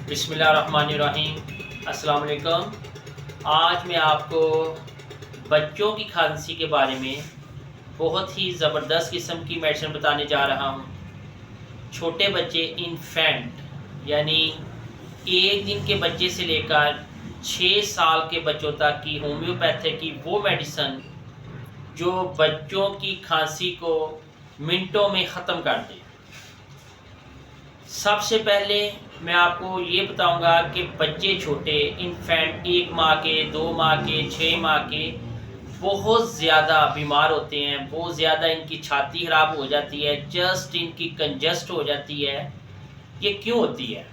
बिस्मिल्लाहिर्रहमानिर्रहीम। अस्सलाम वालेकुम। आज मैं आपको बच्चों की खांसी के बारे में बहुत ही ज़बरदस्त किस्म की मेडिसिन बताने जा रहा हूँ। छोटे बच्चे इन्फेंट यानी 1 दिन के बच्चे से लेकर 6 साल के बच्चों तक की होम्योपैथिक की वो मेडिसिन जो बच्चों की खांसी को मिनटों में ख़त्म कर दे। सबसे पहले मैं आपको ये बताऊंगा कि बच्चे छोटे इन्फेंट 1 माह के, 2 माह के, 6 माह के बहुत ज़्यादा बीमार होते हैं, बहुत ज़्यादा इनकी छाती ख़राब हो जाती है, जस्ट इनकी कंजस्ट हो जाती है। ये क्यों होती है?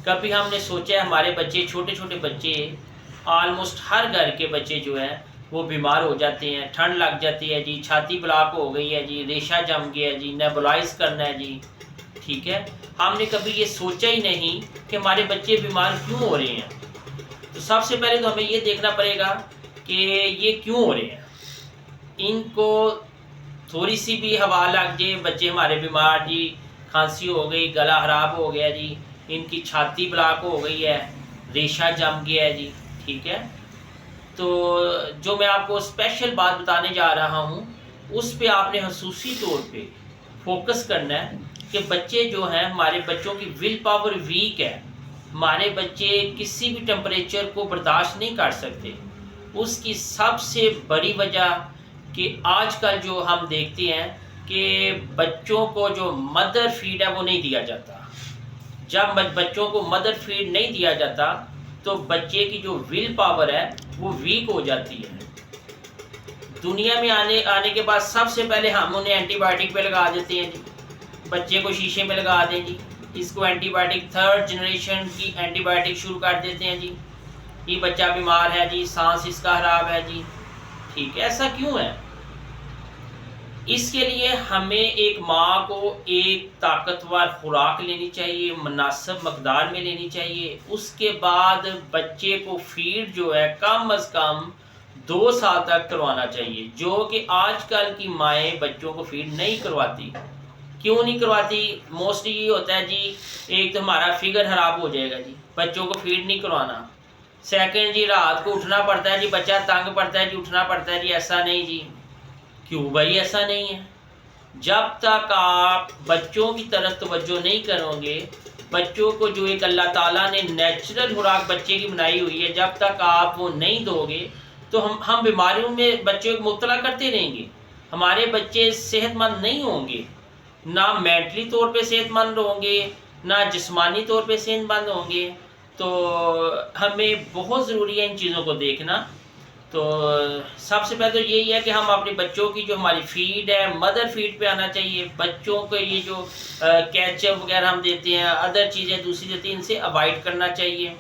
कभी हमने सोचा है हमारे बच्चे छोटे छोटे बच्चे, ऑलमोस्ट हर घर के बच्चे जो हैं वो बीमार हो जाते हैं, ठंड लग जाती है जी, छाती ब्लॉक हो गई है जी, रेशा जम गया है जी, नेबुलाइज करना है जी। ठीक है, हमने कभी ये सोचा ही नहीं कि हमारे बच्चे बीमार क्यों हो रहे हैं। तो सबसे पहले तो हमें ये देखना पड़ेगा कि ये क्यों हो रहे हैं। इनको थोड़ी सी भी हवा लग जाए, बच्चे हमारे बीमार जी, खांसी हो गई, गला ख़राब हो गया जी, इनकी छाती ब्लॉक हो गई है, रेशा जम गया है जी। ठीक है, तो जो मैं आपको स्पेशल बात बताने जा रहा हूँ उस पे आपने खसूसी तौर पे फोकस करना है कि बच्चे जो हैं, हमारे बच्चों की विल पावर वीक है, हमारे बच्चे किसी भी टेम्परेचर को बर्दाश्त नहीं कर सकते। उसकी सबसे बड़ी वजह कि आजकल जो हम देखते हैं कि बच्चों को जो मदर फीड है वो नहीं दिया जाता। जब बच्चों को मदर फीड नहीं दिया जाता तो बच्चे की जो विल पावर है वो वीक हो जाती है। दुनिया में आने के बाद सबसे पहले हम उन्हें एंटीबायोटिक पे लगा देते हैं जी, बच्चे को शीशे में लगा दें जी, इसको एंटीबायोटिक 3rd जनरेशन की एंटीबायोटिक शुरू कर देते हैं जी, ये बच्चा बीमार है जी, सांस इसका खराब है जी। ठीक है, ऐसा क्यों है? इसके लिए हमें एक माँ को एक ताकतवर खुराक लेनी चाहिए, मुनासिब मकदार में लेनी चाहिए। उसके बाद बच्चे को फीड जो है कम अज़ कम 2 साल तक करवाना चाहिए, जो कि आजकल की माएँ बच्चों को फीड नहीं करवाती। क्यों नहीं करवाती? मोस्टली ये होता है जी, एक तो हमारा फिगर खराब हो जाएगा जी, बच्चों को फीड नहीं करवाना। सेकंड जी, रात को उठना पड़ता है जी, बच्चा तंग पड़ता है जी, उठना पड़ता है जी। ऐसा नहीं जी, क्यों भाई ऐसा नहीं है? जब तक आप बच्चों की तरफ तवज्जो नहीं करोगे, बच्चों को जो एक अल्लाह ताला ने नेचुरल खुराक बच्चे की बनाई हुई है, जब तक आप वो नहीं दोगे तो हम बीमारियों में बच्चों को मुब्तला करते रहेंगे। हमारे बच्चे सेहतमंद नहीं होंगे, ना मेंटली तौर पे सेहतमंद होंगे, ना जिस्मानी तौर पे सेहतमंद होंगे। तो हमें बहुत ज़रूरी है इन चीज़ों को देखना। तो सबसे पहले तो यही है कि हम अपने बच्चों की जो हमारी फीड है, मदर फीड पे आना चाहिए। बच्चों को ये जो कैचअप वगैरह हम देते हैं, अदर चीज़ें दूसरी देती हैं, इनसे अवॉइड करना चाहिए।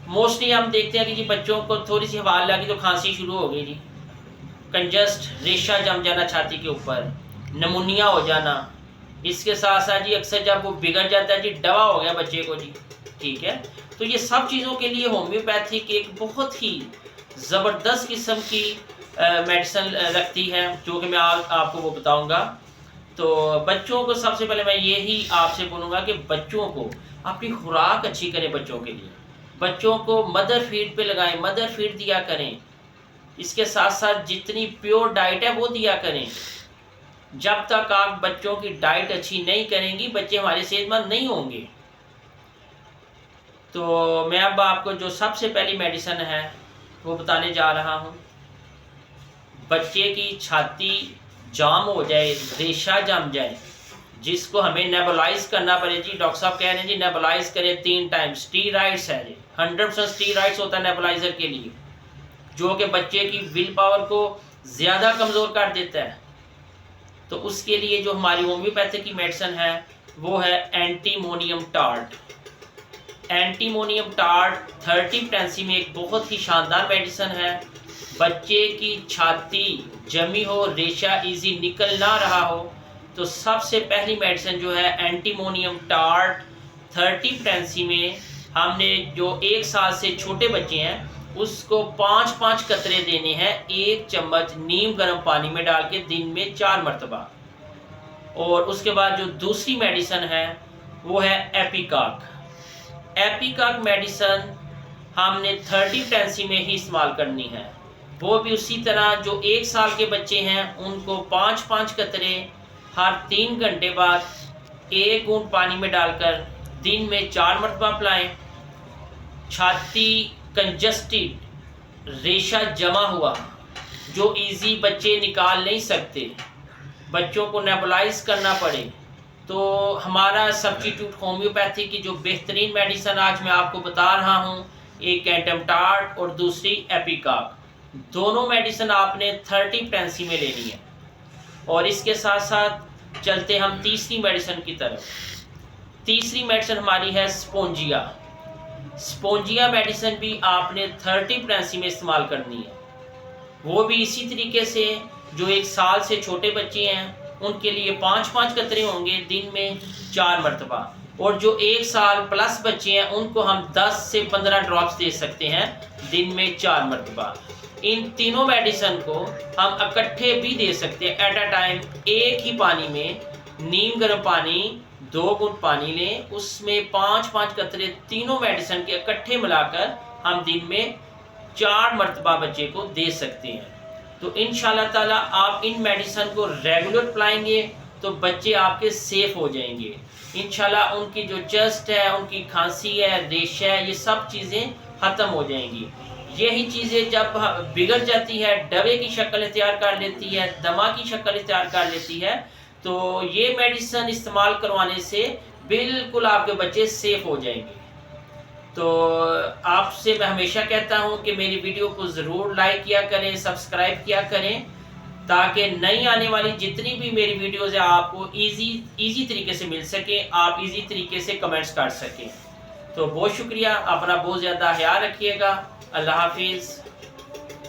मोस्टली हम देखते हैं कि जी बच्चों को थोड़ी सी हवा लगी तो खांसी शुरू हो गई जी, कंजस्ट, रेशा जम जाना छाती के ऊपर, नमूनिया हो जाना। इसके साथ साथ जी अक्सर जब वो बिगड़ जाता है जी, दवा हो गया बच्चे को जी। ठीक है, तो ये सब चीज़ों के लिए होम्योपैथिक एक बहुत ही ज़बरदस्त किस्म की मेडिसिन रखती है, जो कि मैं आपको वो बताऊंगा। तो बच्चों को सबसे पहले मैं यही आपसे बोलूँगा कि बच्चों को अपनी खुराक अच्छी करें। बच्चों के लिए बच्चों को मदर फीड पे लगाएं, मदर फीड दिया करें। इसके साथ साथ जितनी प्योर डाइट है वो दिया करें। जब तक आप बच्चों की डाइट अच्छी नहीं करेंगी, बच्चे हमारे सेहतमंद नहीं होंगे। तो मैं अब आपको जो सबसे पहली मेडिसिन है वो बताने जा रहा हूँ। बच्चे की छाती जाम हो जाए, रेशा जम जाए, जिसको हमें नेबुलाइज करना पड़े जी। डॉक्टर साहब कह रहे हैं जी नेबुलाइज करें 3 टाइम। स्टीरॉइड्स है जी, 100% स्टीरॉइड्स होता है नेबुलाइजर के लिए, जो कि बच्चे की विल पावर को ज़्यादा कमज़ोर कर देता है। तो उसके लिए जो हमारी होम्योपैथिक की मेडिसिन है वो है antimonium tart. Antimonium tart 30 potency में एक बहुत ही शानदार मेडिसिन है। बच्चे की छाती जमी हो, रेशा इजी निकल ना रहा हो, तो सबसे पहली मेडिसिन जो है एंटीमोनियम टार्ट 30 पोटेंसी में। हमने जो 1 साल से छोटे बच्चे हैं उसको 5-5 कतरे देने हैं, 1 चम्मच नीम गर्म पानी में डाल के दिन में 4 मरतबा। और उसके बाद जो दूसरी मेडिसिन है वो है एपिकाक। एपिकाक मेडिसन हमने 30 टेंसी में ही इस्तेमाल करनी है। वो भी उसी तरह जो 1 साल के बच्चे हैं उनको 5-5 कतरे हर 3 घंटे बाद 1 घूंट पानी में डालकर दिन में 4 मरतबा पिलाएं। छाती कंजस्टेड, रेशा जमा हुआ जो इजी बच्चे निकाल नहीं सकते, बच्चों को नेबुलाइज करना पड़े, तो हमारा सब्स्टिट्यूट होम्योपैथी की जो बेहतरीन मेडिसिन आज मैं आपको बता रहा हूँ, एक एंटमटार्ट और दूसरी एपिकाक, दोनों मेडिसिन आपने 30 टेंसी में लेनी है। और इसके साथ साथ चलते हम तीसरी मेडिसिन की तरफ। तीसरी मेडिसिन हमारी है स्पोंजिया। स्पोंजिया मेडिसिन भी आपने 30 टेंसी में इस्तेमाल करनी है। वो भी इसी तरीके से जो 1 साल से छोटे बच्चे हैं उनके लिए 5-5 कतरे होंगे दिन में 4 मरतबा, और जो 1 साल प्लस बच्चे हैं उनको हम 10 से 15 ड्रॉप्स दे सकते हैं दिन में 4 मरतबा। इन तीनों मेडिसिन को हम इकट्ठे भी दे सकते हैं एट अ टाइम। एक ही पानी में नीम गर्म पानी 2 घूंट पानी लें, उसमें 5-5 कतरे तीनों मेडिसिन के इकट्ठे मिलाकर हम दिन में 4 मरतबा बच्चे को दे सकते हैं। तो इंशाल्लाह ताला आप इन मेडिसिन को रेगुलर पिलाएंगे तो बच्चे आपके सेफ हो जाएंगे इंशाल्लाह। उनकी जो चेस्ट है, उनकी खांसी है, रेशा है, ये सब चीज़ें ख़त्म हो जाएंगी। यही चीज़ें जब बिगड़ जाती है, डबे की शक्ल इख्तियार कर लेती है, दमा की शक्ल इख्तियार कर लेती है, तो ये मेडिसिन इस्तेमाल करवाने से बिल्कुल आपके बच्चे सेफ हो जाएंगे। तो आपसे मैं हमेशा कहता हूँ कि मेरी वीडियो को ज़रूर लाइक किया करें, सब्सक्राइब किया करें, ताकि नई आने वाली जितनी भी मेरी वीडियोज़ है आपको इजी तरीके से मिल सके, आप इजी तरीके से कमेंट्स कर सकें। तो बहुत शुक्रिया, अपना बहुत ज़्यादा ख्याल रखिएगा। अल्लाह हाफिज़।